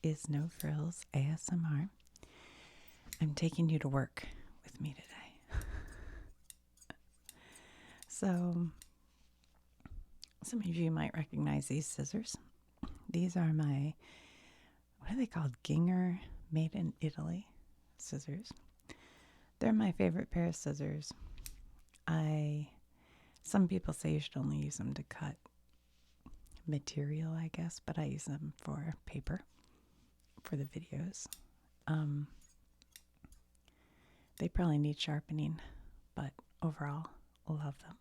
is No Frills ASMR. I'm taking you to work with me today. So, some of you might recognize these scissors. These are my, what are they called? Ginger made in Italy scissors. They're my favorite pair of scissors. Some people say you should only use them to cut material, I guess, but I use them for paper for the videos. They probably need sharpening, but overall, love them.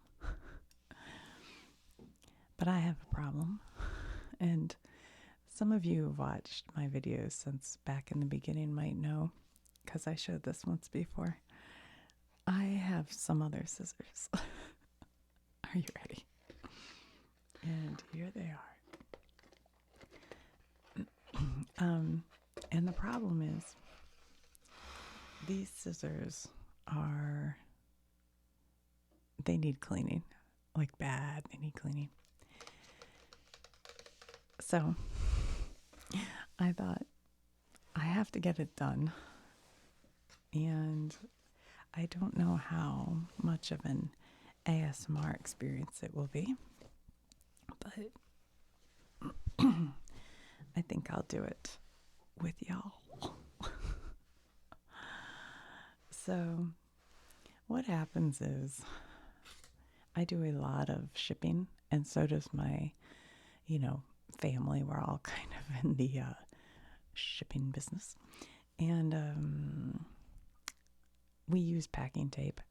But I have a problem, and some of you who've watched my videos since back in the beginning might know, because I showed this once before. I have some other scissors. Are you ready? And here they are. And the problem is, these scissors they need cleaning. Like bad, they need cleaning. So, I thought, I have to get it done. And I don't know how much of an ASMR experience it will be, but I think I'll do it with y'all. So, what happens is I do a lot of shipping, and so does my, family. We're all kind of in the shipping business. And we use packing tape.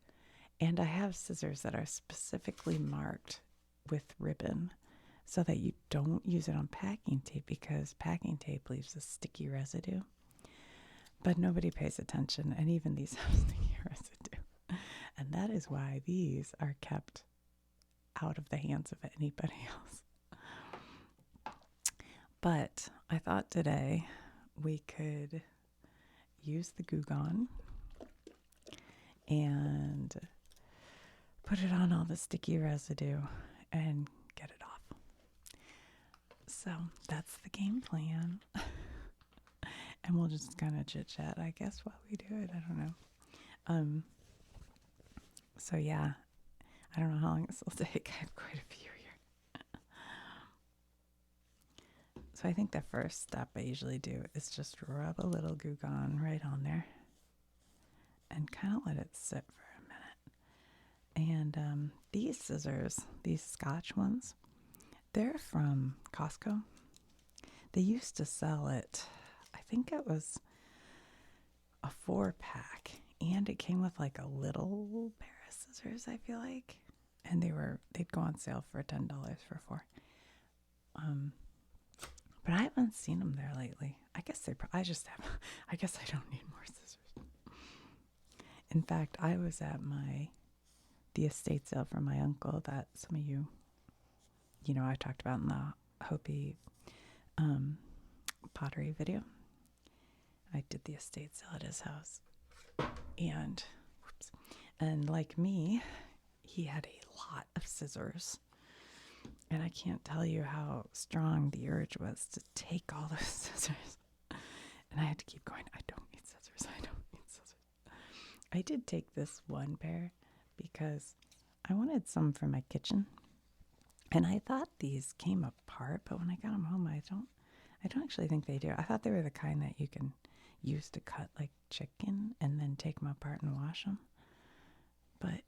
And I have scissors that are specifically marked with ribbon so that you don't use it on packing tape, because packing tape leaves a sticky residue. But nobody pays attention, and even these have sticky residue. And that is why these are kept out of the hands of anybody else. But I thought today we could use the Goo Gone and put it on all the sticky residue and get it off. So that's the game plan. And we'll just kind of chit-chat, I guess, while we do it. I don't know. So yeah, I don't know how long this will take. I have quite a few here. So I think the first step I usually do is just rub a little Goo Gone right on there and kind of let it sit for a minute. And these scissors, these Scotch ones, they're from Costco. They used to sell it, I think it was a 4-pack, and it came with like a little pair of scissors, I feel like, and they'd go on sale for $10 for 4. But I haven't seen them there lately. I guess I guess I don't need more scissors. In fact, I was at the estate sale for my uncle that some of you, I talked about in the Hopi pottery video. I did the estate sale at his house. And like me, he had a lot of scissors. And I can't tell you how strong the urge was to take all those scissors. And I had to keep going, I don't need scissors. I did take this one pair because I wanted some for my kitchen. And I thought these came apart, but when I got them home, I don't actually think they do. I thought they were the kind that you can use to cut like chicken and then take them apart and wash them. But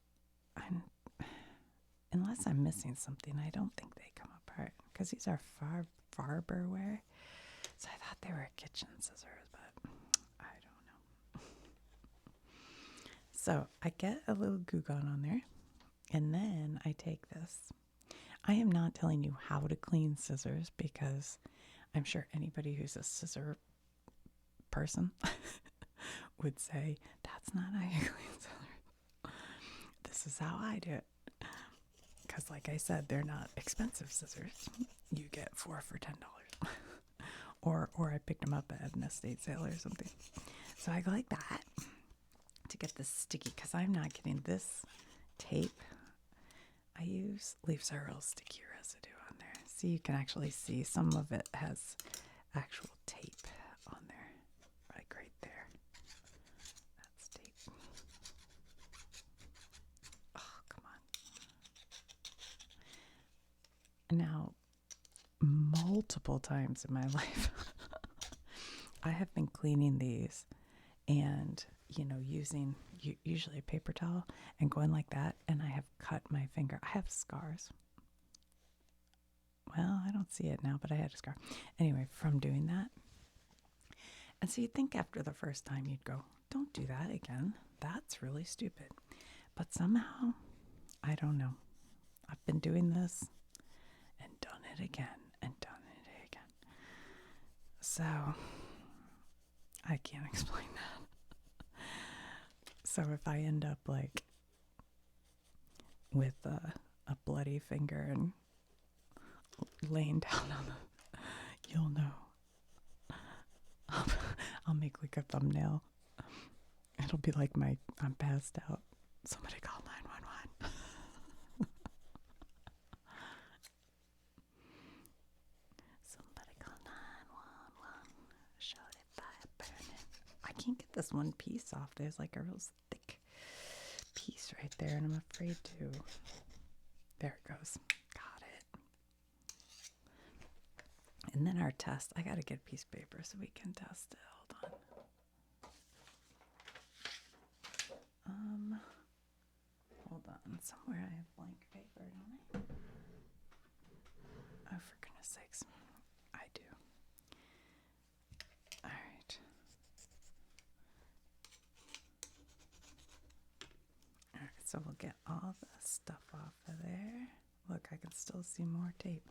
unless I'm missing something, I don't think they come apart, because these are Farberware. So I thought they were kitchen scissors, but I don't know. So I get a little Goo Gone on there, and then I take this. I am not telling you how to clean scissors, because I'm sure anybody who's a scissor person would say, that's not how you clean scissors. This is how I do it. Because like I said, they're not expensive scissors. You get 4 for $10. or I picked them up at an estate sale or something. So I go like that to get this sticky, because I'm not kidding. This tape I use leaves a real sticky residue on there. See, you can actually see some of it has actual tape Now, multiple times in my life, I have been cleaning these and, using usually a paper towel and going like that, and I have cut my finger. I have scars. Well, I don't see it now, but I had a scar. Anyway, from doing that. And so you'd think after the first time you'd go, don't do that again. That's really stupid. But somehow, I don't know. I've been doing this and done it again and done it again. So, I can't explain that. So if I end up like with a bloody finger and laying down on the, you'll know. I'll make like a thumbnail. It'll be like I'm passed out. Somebody call 911. Somebody call 911. Shouted by burning. I can't get this one piece off. There's like a real thick piece right there, and I'm afraid to. There it goes. Got it. And then our test. I gotta get a piece of paper so we can test it. Hold on. Hold on. Somewhere I have blank paper, don't I? Oh, for goodness sakes. I do. All right. All right, so we'll get all the stuff off of there. Look, I can still see more tape.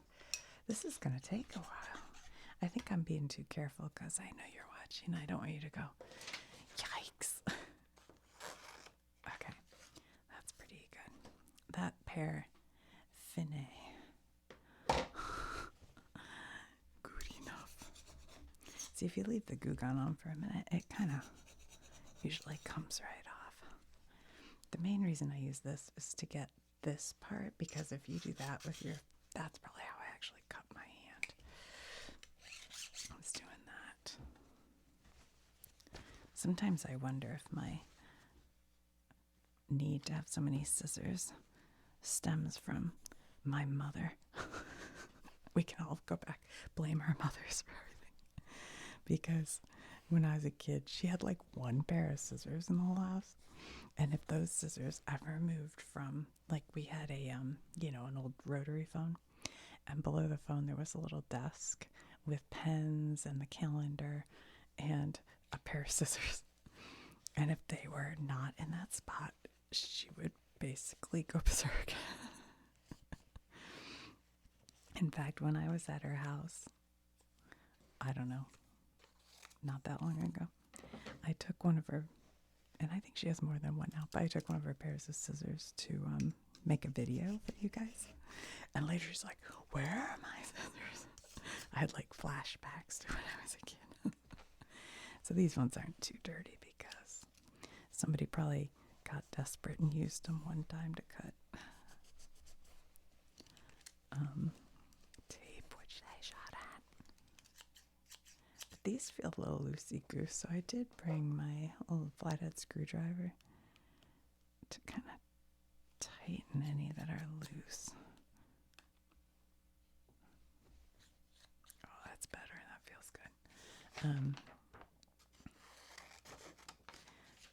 This is going to take a while. I think I'm being too careful because I know you're watching. I don't want you to go, yikes. Okay, that's pretty good. That pear finet. Good enough. See, if you leave the goo gone on for a minute, it kind of usually comes right off. The main reason I use this is to get this part, because if you do that with that's probably how I actually cut my hand. I was doing that. Sometimes I wonder if my need to have so many scissors stems from my mother. We can all go back, blame our mothers for everything. Because when I was a kid, she had like one pair of scissors in the whole house. And if those scissors ever moved from, like, we had an old rotary phone, and below the phone there was a little desk with pens and the calendar and a pair of scissors. And if they were not in that spot, she would basically go berserk. In fact, when I was at her house, I don't know, not that long ago, I took one of her, and I think she has more than one now, but I took one of her pairs of scissors to make a video for you guys. And later she's like, where are my scissors? I had like flashbacks to when I was a kid. So these ones aren't too dirty because somebody probably got desperate and used them one time to cut tape, which they shot at. But these feel a little loosey-goose, so I did bring my little flathead screwdriver to kind of tighten any that are loose. Oh, that's better. That feels good.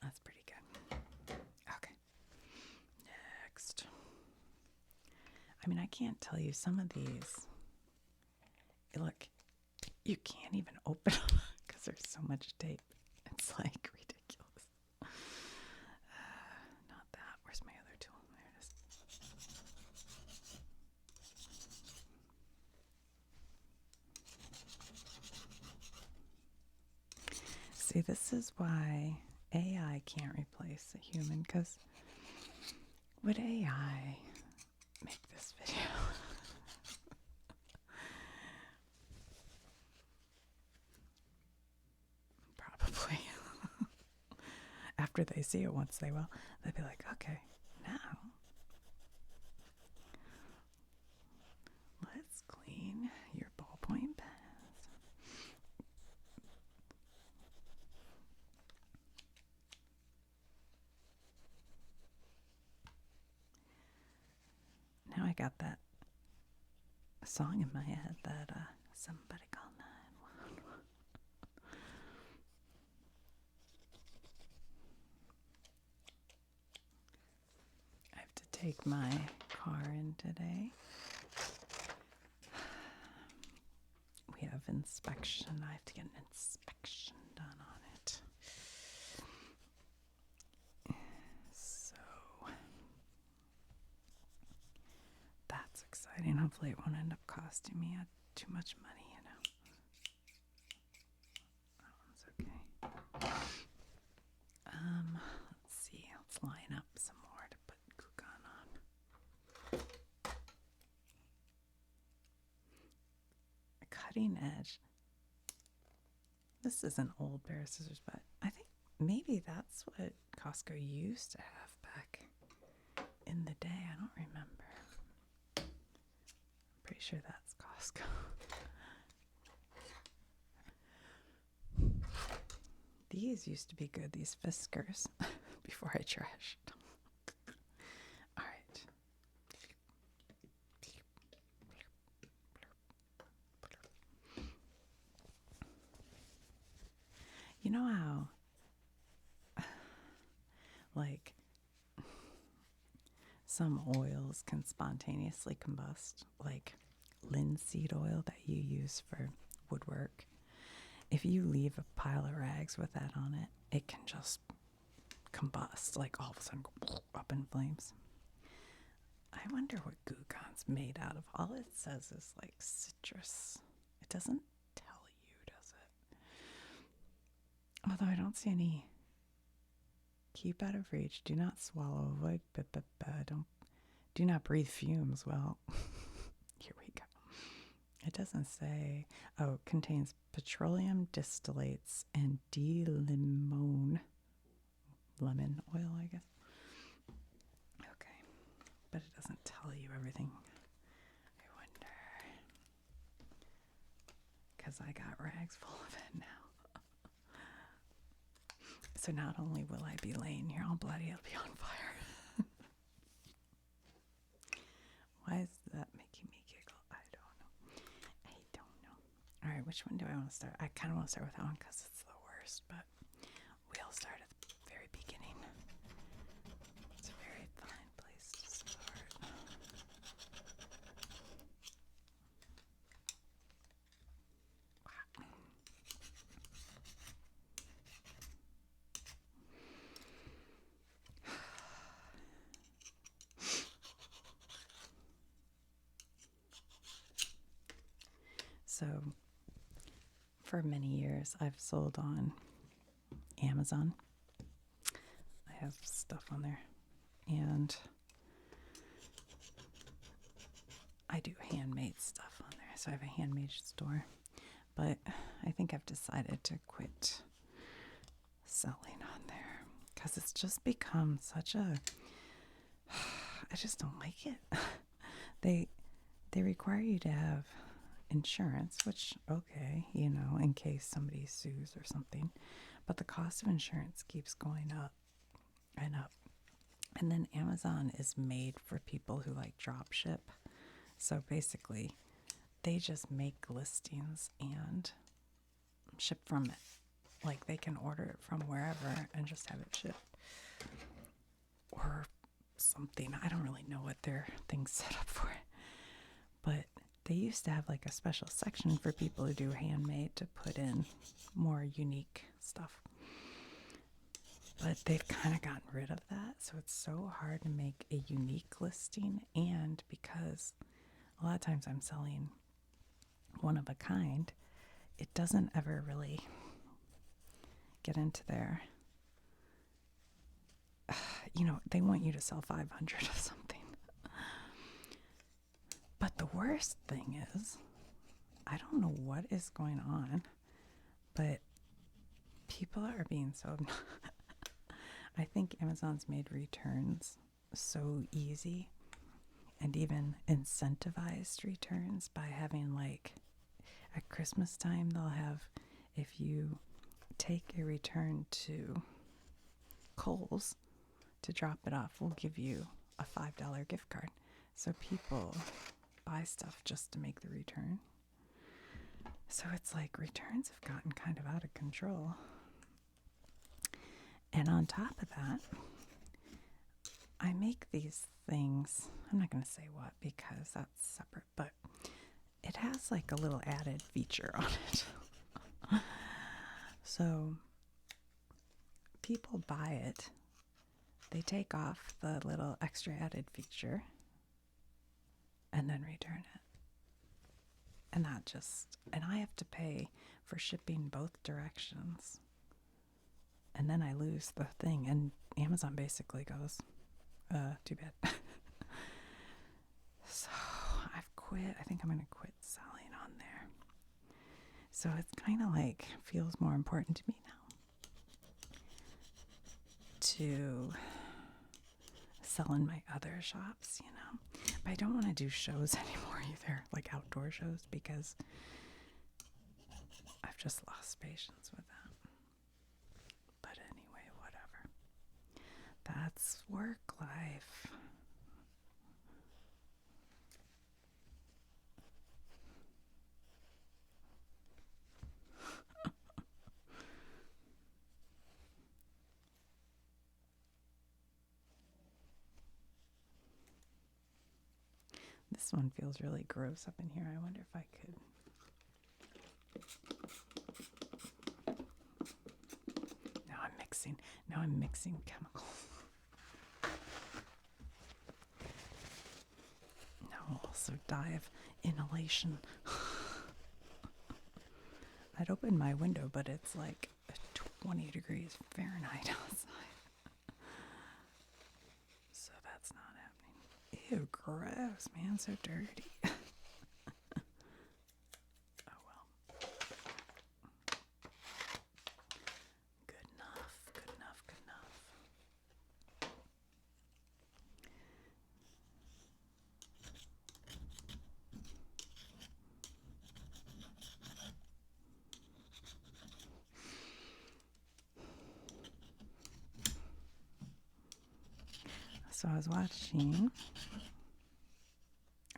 That's pretty good. Okay. Next. I mean, I can't tell you, some of these, look, you can't even open them because there's so much tape. It's like ridiculous. Not that. Where's my other tool? There it is. See, this is why AI can't replace a human, because would AI make this video? Probably. After they see it once, they will. They'll be like, okay, now let's clean your ballpoint pens. Now I got that song in my head that somebody call 911. I have to take my car in today. We have inspection. I have to get an inspection done on it. So that's exciting. Hopefully it won't end up costing me too much money, That one's okay. Let's see. Let's line up some more to put Kukan on. A cutting edge. This is an old pair of scissors, but I think maybe that's what Costco used to have back in the day. I don't remember. I'm pretty sure that's Costco. These used to be good, these Fiskars, before I trashed them. All right. You know how, like, some oils can spontaneously combust, like linseed oil that you use for woodwork. If you leave a pile of rags with that on it, it can just combust, like all of a sudden go up in flames. I wonder what Gukon's made out of. All it says is like citrus. It doesn't tell you, does it? Although I don't see any. Keep out of reach. Do not swallow. Avoid. Do not breathe fumes. Well, here we go. It doesn't say. Oh, it contains petroleum distillates and lemon oil, I guess. Okay, but it doesn't tell you everything. I wonder, because I got rags full of it now. So not only will I be laying here all bloody, I'll be on fire. Why is that making me giggle? I don't know. All right, which one do I want to start? I kind of want to start with that one because it's the worst, but we'll start at the very beginning. It's a very fine place to start. Wow. So, for many years, I've sold on Amazon. I have stuff on there. And I do handmade stuff on there. So I have a handmade store. But I think I've decided to quit selling on there because it's just become such a... I just don't like it. They require you to have insurance, which, okay, in case somebody sues or something. But the cost of insurance keeps going up and up. And then Amazon is made for people who like drop ship. So basically, they just make listings and ship from it. Like they can order it from wherever and just have it shipped. Or something. I don't really know what their thing's set up for. But they used to have like a special section for people who do handmade to put in more unique stuff. But they've kind of gotten rid of that. So it's so hard to make a unique listing. And because a lot of times I'm selling one of a kind, it doesn't ever really get into their, they want you to sell 500 of something. But the worst thing is, I don't know what is going on, but people are being so... I think Amazon's made returns so easy and even incentivized returns by having, like, at Christmas time, they'll have, if you take a return to Kohl's to drop it off, we'll give you a $5 gift card. So people buy stuff just to make the return. So it's like returns have gotten kind of out of control. And on top of that, I make these things. I'm not going to say what because that's separate, but it has like a little added feature on it. So people buy it, they take off the little extra added feature, and then return it. And I have to pay for shipping both directions. And then I lose the thing, and Amazon basically goes, too bad. So I've quit. I think I'm going to quit selling on there. So it's kind of like, feels more important to me now to sell in my other shops, you know. But I don't want to do shows anymore either, like outdoor shows, because I've just lost patience with that. But anyway, whatever. That's work life. This one feels really gross up in here. I wonder if I could. Now I'm mixing chemicals. Now I'll also die of inhalation. I'd open my window, but it's like 20 degrees Fahrenheit outside. So that's not happening. Ew, gross, man, so dirty. Oh well. Good enough, good enough, good enough. So I was watching.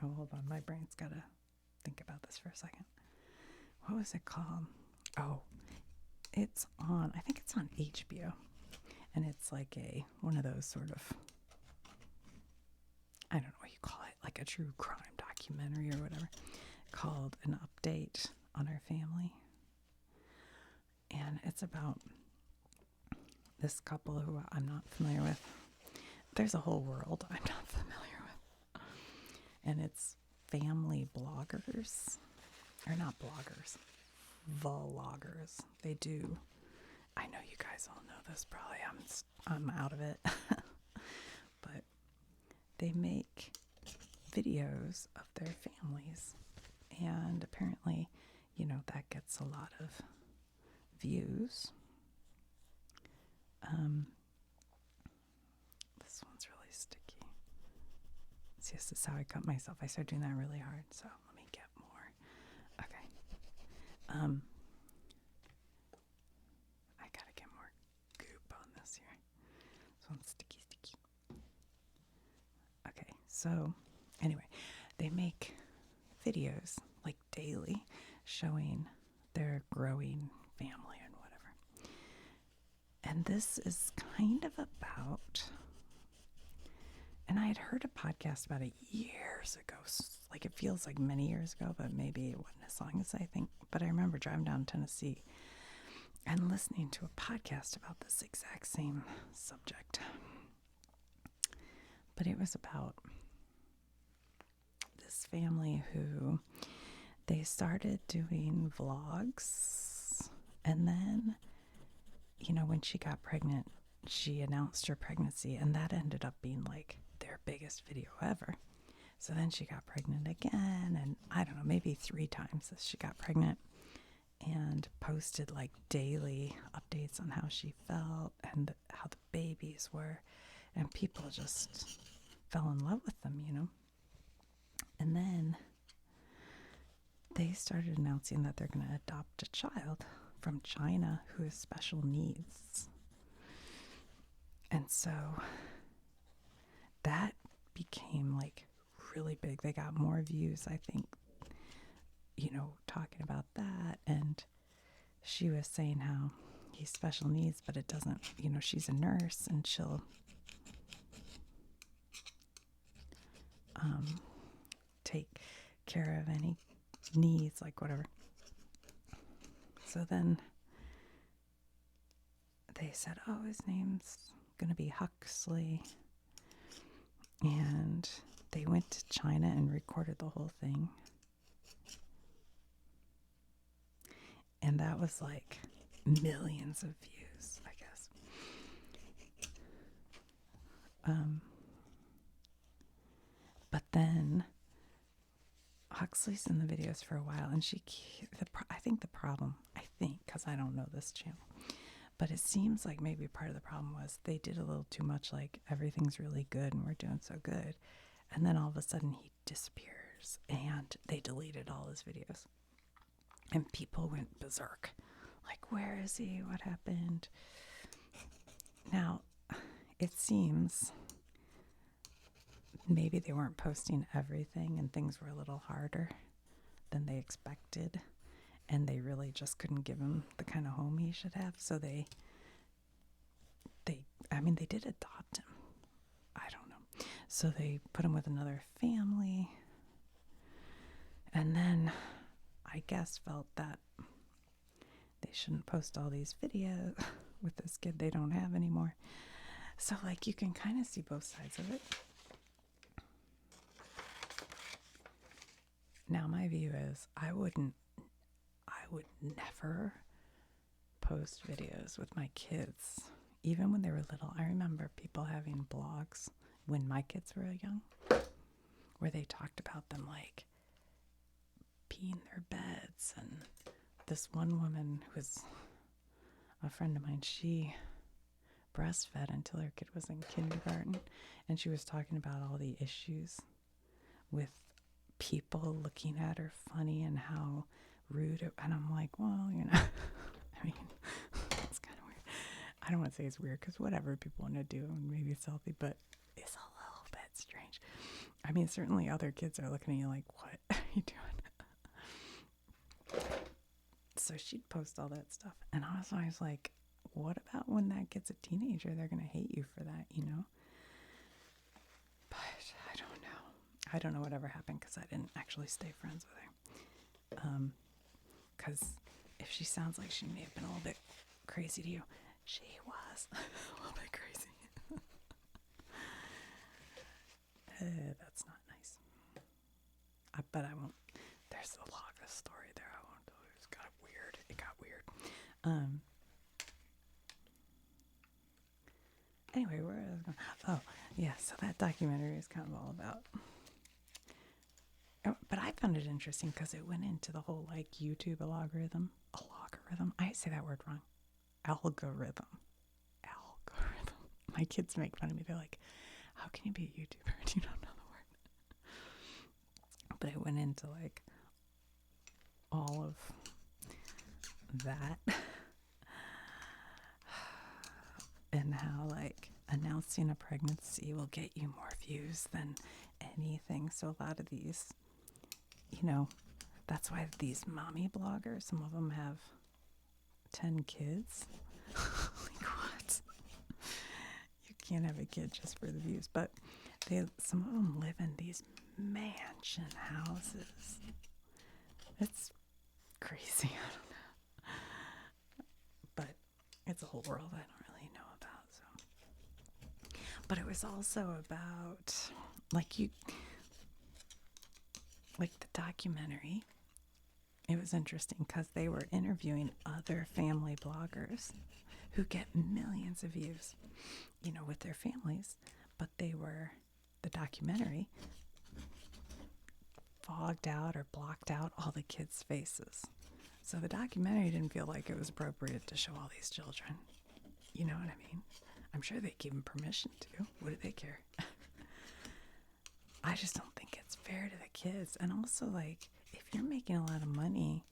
Oh, hold on. My brain's got to think about this for a second. What was it called? Oh, it's on, I think it's on HBO. And it's like one of those sort of, I don't know what you call it, like a true crime documentary or whatever, called An Update on Our Family. And it's about this couple who I'm not familiar with. There's a whole world I'm not familiar with. And it's family bloggers. Or not bloggers. Vloggers. They do. I know you guys all know this probably. I'm out of it. But they make videos of their families. And apparently, you know, that gets a lot of views. This one's really sticky. See, this is how I cut myself. I started doing that really hard, so let me get more. Okay. I gotta get more goop on this here. This one's sticky. Okay, so anyway, they make videos like daily showing their growing family and whatever. And this is kind of about, and I had heard a podcast about it years ago. Like it feels like many years ago, but maybe it wasn't as long as I think. But I remember driving down Tennessee and listening to a podcast about this exact same subject. But it was about this family who they started doing vlogs, and then, you know, when she got pregnant, she announced her pregnancy, and that ended up being like their biggest video ever. So then she got pregnant again, and I don't know, maybe 3 times that she got pregnant, and posted like daily updates on how she felt and how the babies were, and people just fell in love with them, you know. And then they started announcing that they're going to adopt a child from China who has special needs. And so that became like really big. They got more views, I think, talking about that. And she was saying how he's special needs, but it doesn't, she's a nurse and she'll take care of any needs, like whatever. So then they said, oh, his name's going to be Huxley. And they went to China and recorded the whole thing. And that was like millions of views, I guess. But then Huxley's in the videos for a while, and I think, because I don't know this channel, but it seems like maybe part of the problem was they did a little too much, like everything's really good and we're doing so good. And then all of a sudden he disappears and they deleted all his videos. And people went berserk. Like, where is he? What happened? Now, it seems maybe they weren't posting everything and things were a little harder than they expected. And they really just couldn't give him the kind of home he should have. So they did adopt him. I don't know. So they put him with another family. And then I guess felt that they shouldn't post all these videos with this kid they don't have anymore. So, like, you can kind of see both sides of it. Now, my view is I would never post videos with my kids, even when they were little. I remember people having blogs when my kids were young, where they talked about them, like, peeing their beds. And this one woman who was a friend of mine, she breastfed until her kid was in kindergarten, and she was talking about all the issues with people looking at her funny and how rude it, and I'm like, well, I mean, it's kind of weird. I don't want to say it's weird, because whatever people want to do, and maybe it's healthy, but it's a little bit strange. I mean, certainly other kids are looking at you like, what are you doing? So she'd post all that stuff, and I was always like, what about when that gets a teenager? They're going to hate you for that, But I don't know. I don't know whatever happened, because I didn't actually stay friends with her. Because if she sounds like she may have been a little bit crazy to you, she was a little bit crazy. That's not nice. But I won't. There's a lot of story there. I won't. It got weird. Anyway, where was I going? Oh, yeah. So that documentary is kind of all about. But I found it interesting because it went into the whole, like, YouTube algorithm. I say that word wrong. Algorithm. My kids make fun of me. They're like, how can you be a YouTuber and you don't know the word? But it went into, like, all of that. And how, like, announcing a pregnancy will get you more views than anything. So a lot of these, that's why these mommy bloggers, some of them have 10 kids. Like, what? You can't have a kid just for the views. But some of them live in these mansion houses. It's crazy. I don't know. But it's a whole world I don't really know about. So, but it was also about, like the documentary. It was interesting because they were interviewing other family bloggers who get millions of views, with their families. But the documentary fogged out or blocked out all the kids' faces. So the documentary didn't feel like it was appropriate to show all these children. You know what I mean? I'm sure they gave them permission to. What do they care? I just don't think it's fair to the kids. And also, like, if you're making a lot of money,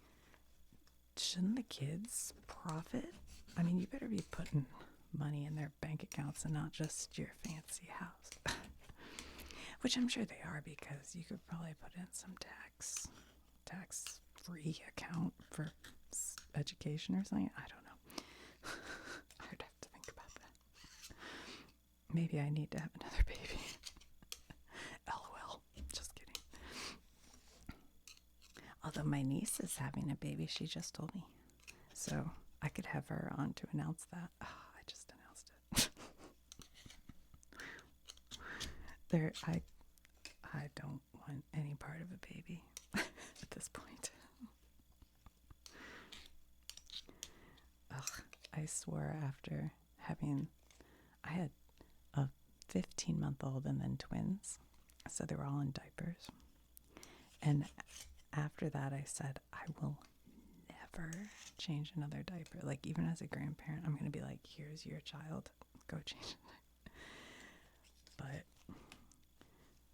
shouldn't the kids profit? I mean, you better be putting money in their bank accounts and not just your fancy house. which I'm sure they are, because you could probably put in some tax-free account for education or something. I don't know. I'd have to think about that. Maybe I need to have another baby. LOL. Just kidding. Although my niece is having a baby, she just told me. So I could have her on to announce that. Oh, I just announced it. I don't want any part of a baby at this point. Ugh, I swore after I had a 15-month-old and then twins, so they were all in diapers. And after that, I said, I will never change another diaper. Like, even as a grandparent, I'm going to be like, here's your child, go change it. But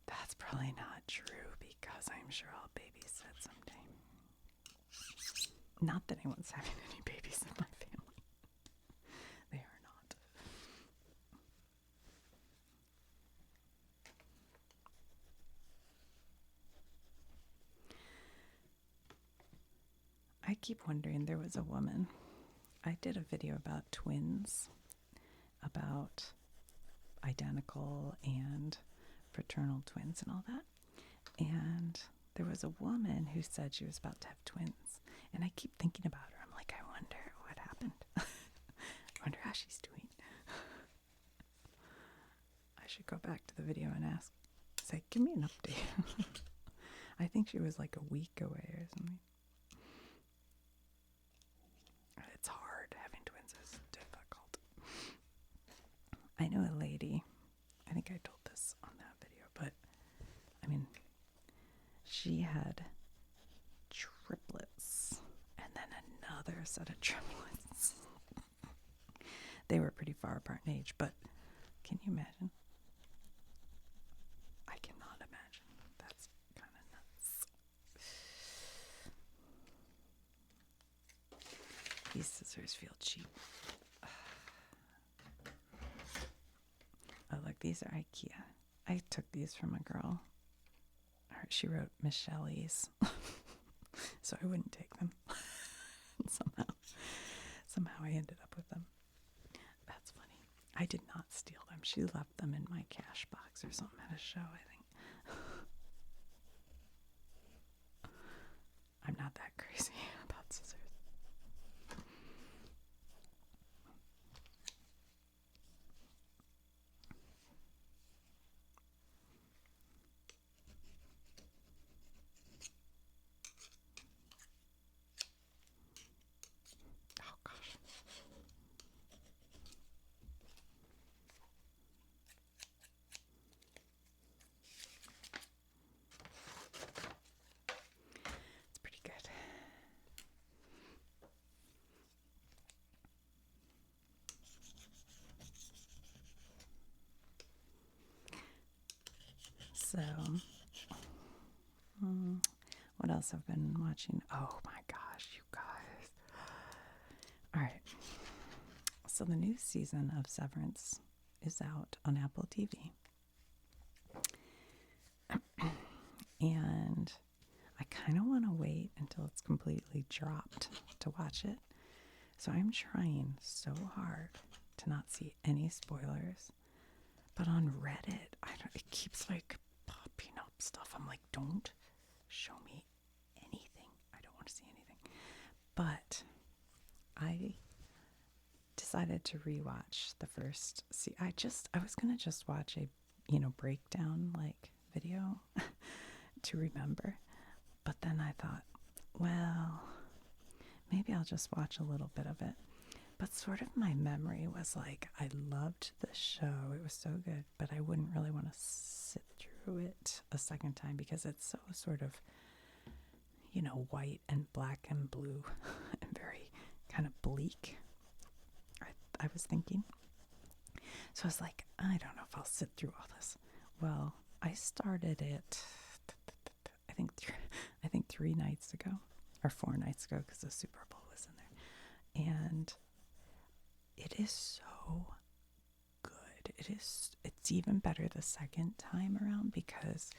that's probably not true, because I'm sure I'll babysit someday. Not that anyone's having any babies in my family. They are not. I keep wondering, there was a woman. I did a video about twins, about identical and fraternal twins and all that. And there was a woman who said she was about to have twins. And I keep thinking about her. I'm like, I wonder what happened. I wonder how she's doing. I should go back to the video and ask. Say, give me an update. I think she was like a week away or something. It's hard. Having twins is difficult. I know a lady. I think I told this on that video, but I mean, she had triplets and then another set of triplets. They were pretty far apart in age, but can you imagine? I cannot imagine. That's kind of nuts. These scissors feel cheap. Oh, look, these are IKEA. I took these from a girl. She wrote Michelle's, so I wouldn't take them. Somehow I ended up with them. That's funny. I did not steal them. She left them in my cash box or something at a show, I think. I'm not that crazy about scissors. Oh gosh. It's pretty good. So, what else I've been watching? Oh my gosh, you guys. All right. So the new season of Severance is out on Apple TV. And I kind of want to wait until it's completely dropped to watch it. So I'm trying so hard to not see any spoilers. But on Reddit, it keeps like popping up stuff. I'm like, don't show me anything. I don't want to see anything. But I decided to rewatch the first. I was gonna just watch a breakdown like video to remember, but then I thought, well, maybe I'll just watch a little bit of it. But sort of my memory was like, I loved the show. It was so good, but I wouldn't really want to sit through it a second time because it's so sort of, white and black and blue and very kind of bleak. I was thinking. So I was like, I don't know if I'll sit through all this. Well, I started it, I think 3 nights ago, or 4 nights ago, because the Super Bowl was in there. And it is so good. it's even better the second time around because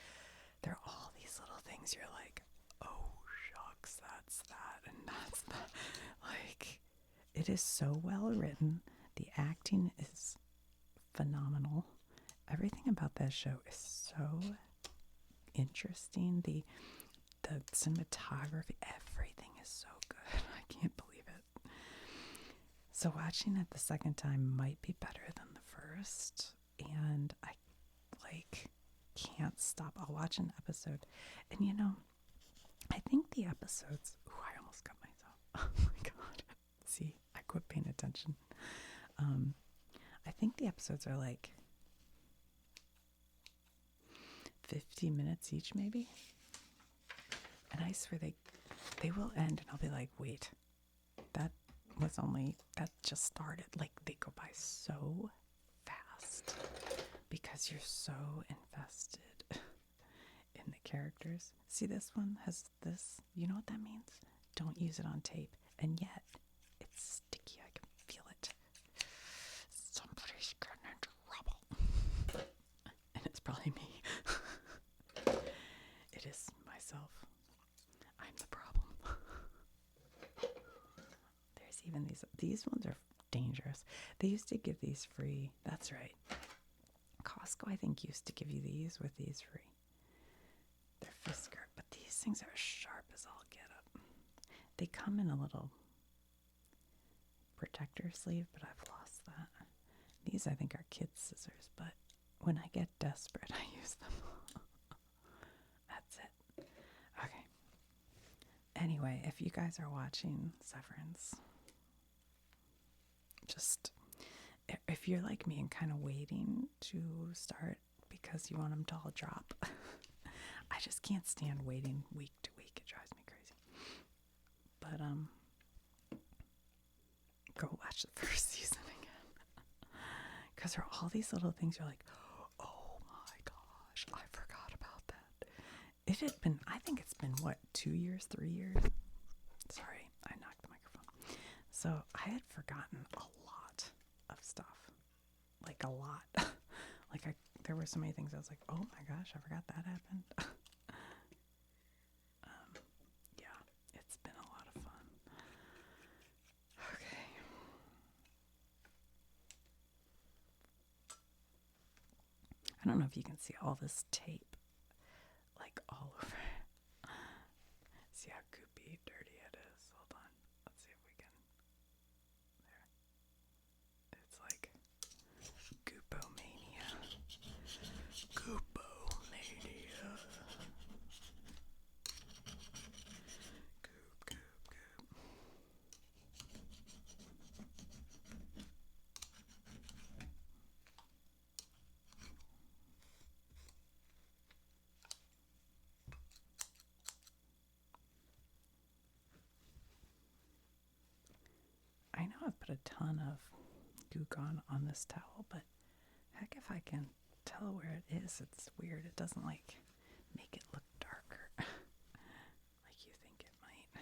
there are all these little things you're like, oh shucks, that's that and that's that. Like, it is so well written. The acting is phenomenal. Everything about that show is so interesting. The cinematography, everything is so good. I can't believe it. So watching it the second time might be better than the first, and I can't stop. I'll watch an episode, and I think the episodes. Ooh, I almost got myself. Oh my god! See, I quit paying attention. I think the episodes are like 50 minutes each, maybe. And I swear they will end, and I'll be like, wait, that just started. Like, they go by so fast because you're so invested in the characters. See, this one has this. You know what that means? Don't use it on tape. And yet, it's sticky. I can feel it. Somebody's getting into trouble. And it's probably me. It is myself. I'm the problem. There's even these ones are dangerous. They used to give these free. That's right. Costco, I think, used to give you these with these free. They're Fisker, but these things are sharp as all get up. They come in a little protector sleeve, but I've lost that. These, I think, are kids' scissors, but when I get desperate, I use them. That's it. Okay. Anyway, if you guys are watching Severance, just if you're like me and kind of waiting to start because you want them to all drop, I just can't stand waiting week to week. It drives me crazy. But go watch the first season again, because there are all these little things you're like, oh my gosh, I forgot about that. It had been, I think it's been, what, 2 years, 3 years? Sorry, I knocked the microphone. So I had forgotten a lot of stuff. Like, a lot. There were so many things I was like, oh my gosh, I forgot that happened. Yeah, it's been a lot of fun. Okay. I don't know if you can see all this tape, like, all over. See how goopy, dirty it is. Hold on. Let's see if we can. There. It's like goopomania. Goopomania. Goop, goop, goop. I know I've put a ton of gook on this towel, but heck if I can tell where it is. It's weird. It doesn't like make it look darker like you think it might.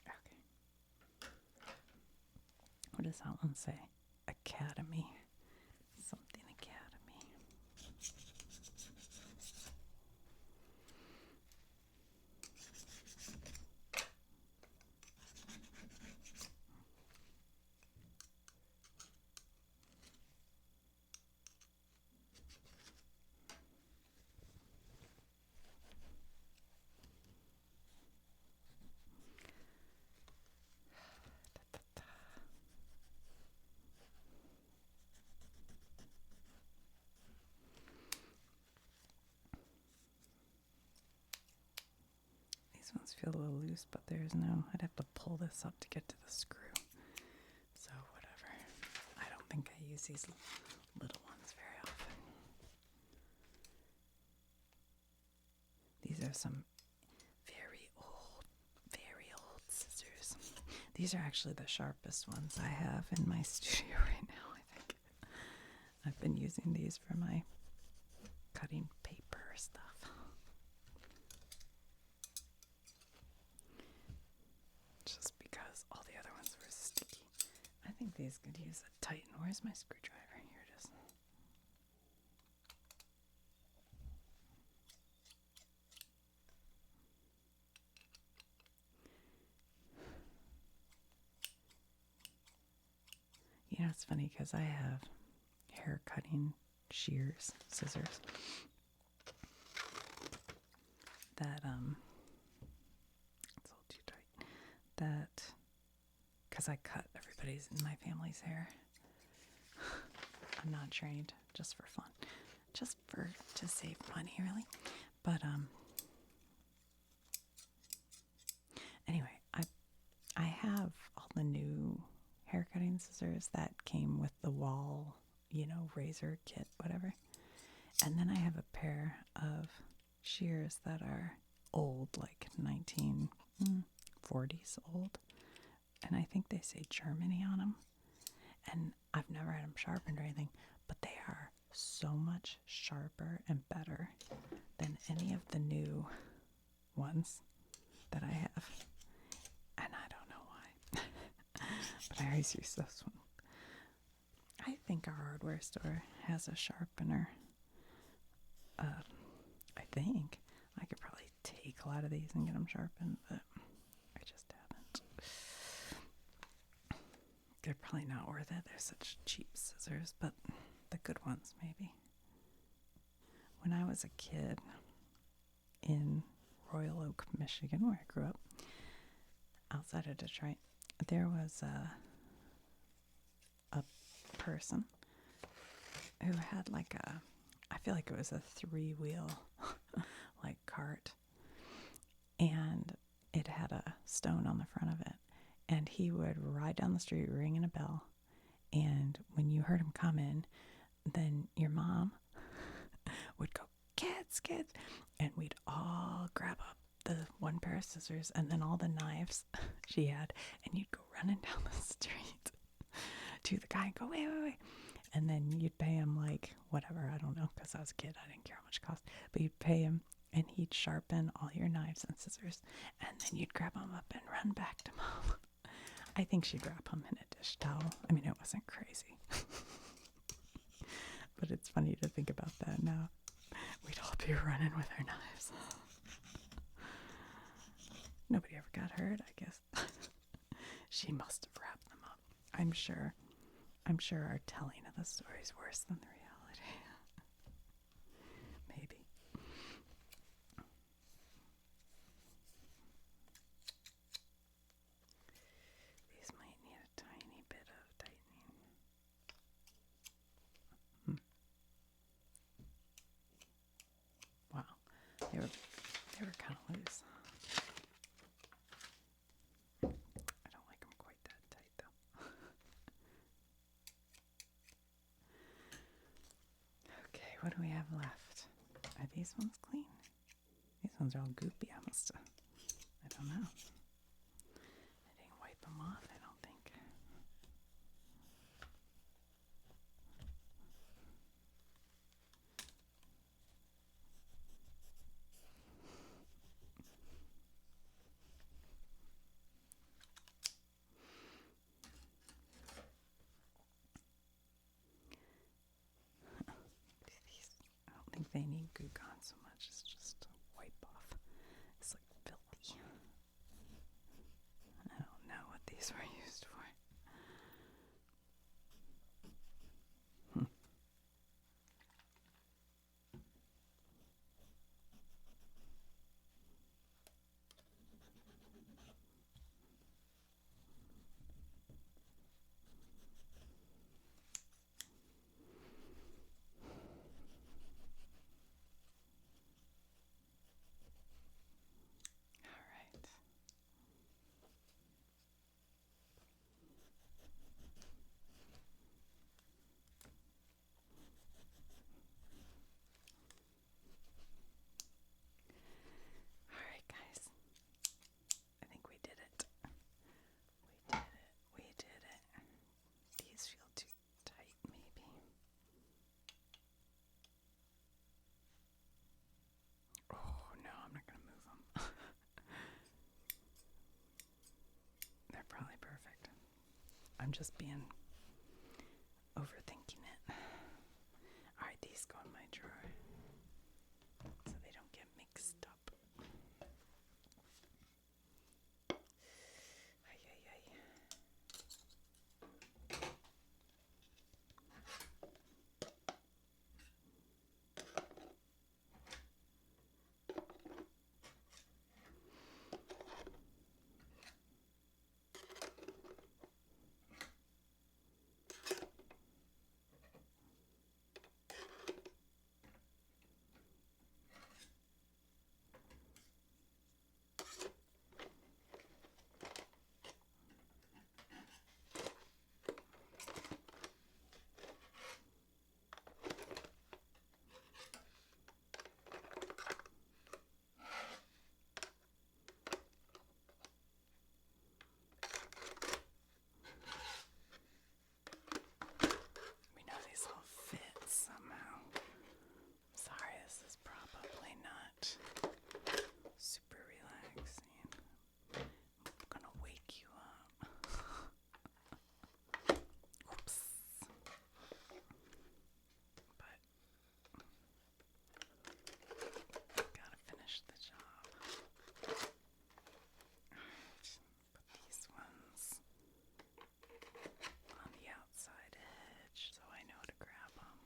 Okay. What does that one say? Academy. Something Academy. These ones feel a little loose, but there's no, I'd have to pull this up to get to the screw. So whatever. I don't think I use these little ones very often. are some very old scissors. These are actually the sharpest ones I have in my studio right now, I think. I've been using these for my cutting paper stuff. Just because all the other ones were sticky. I think these could use a tighten. Where's my screwdriver? Here it is. You know, it's funny because I have hair cutting shears, scissors that it's all too tight. That because I cut everybody's in my family's hair. I'm not trained, just for fun, to save money, really. But anyway, I have all the new hair cutting scissors that came with the wall, razor kit, whatever. And then I have a pair of shears that are old, like 1940s old. And I think they say Germany on them. And I've never had them sharpened or anything, but they are so much sharper and better than any of the new ones that I have. And I don't know why. But I always use this one. I think our hardware store has a sharpener. I think. I could probably take a lot of these and get them sharpened, but I just haven't. They're probably not worth it. They're such cheap scissors, but the good ones, maybe. When I was a kid in Royal Oak, Michigan, where I grew up, outside of Detroit, there was a person who had I feel like it was a 3-wheel like cart, and it had a stone on the front of it, and he would ride down the street ringing a bell, and when you heard him coming, then your mom would go, kids, and we'd all grab up the one pair of scissors and then all the knives she had, and you'd go running down the street to the guy and go, wait. And then you'd pay him whatever, I don't know, because I was a kid, I didn't care how much it cost, but you'd pay him and he'd sharpen all your knives and scissors, and then you'd grab them up and run back to mom. I think she'd wrap them in a dish towel. I mean, it wasn't crazy. But it's funny to think about that now. We'd all be running with our knives. Nobody ever got hurt, I guess. She must have wrapped them up. I'm sure our telling of the story is worse than the reality. Maybe. These might need a tiny bit of tightening. Wow. They were kind of loose. I don't like them quite that tight, though. Okay, what do we have left? Are these ones clean? These ones are all goopy. I don't know. I didn't wipe them off, I don't think. I don't think they need Goo Gone so much. It's just a wipe off. It's like filthy. I'm just being overthinking it. All right, these go in my drawer so they don't get mixed up. Ay, ay, ay. We know these all fit somehow. Sorry, this is probably not super relaxing. I'm gonna wake you up. Oops. But gotta finish the job. Alright, put these ones on the outside edge so I know to grab them.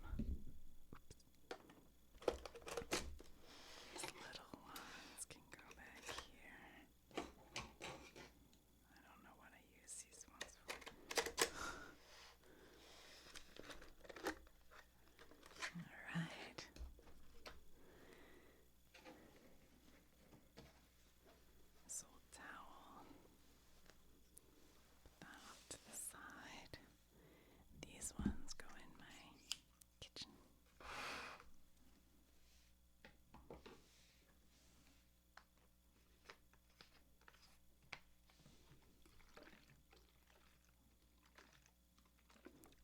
These little ones can go back here. I don't know what I use these ones for. Alright. This old towel. Put that off to the side. These ones go in my kitchen.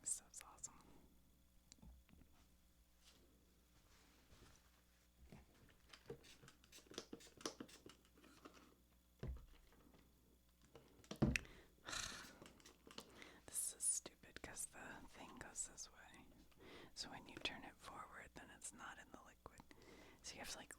This stuff's awesome. This is stupid because the thing goes this way. So when you turn it forward, then it's not in the liquid. So you have to like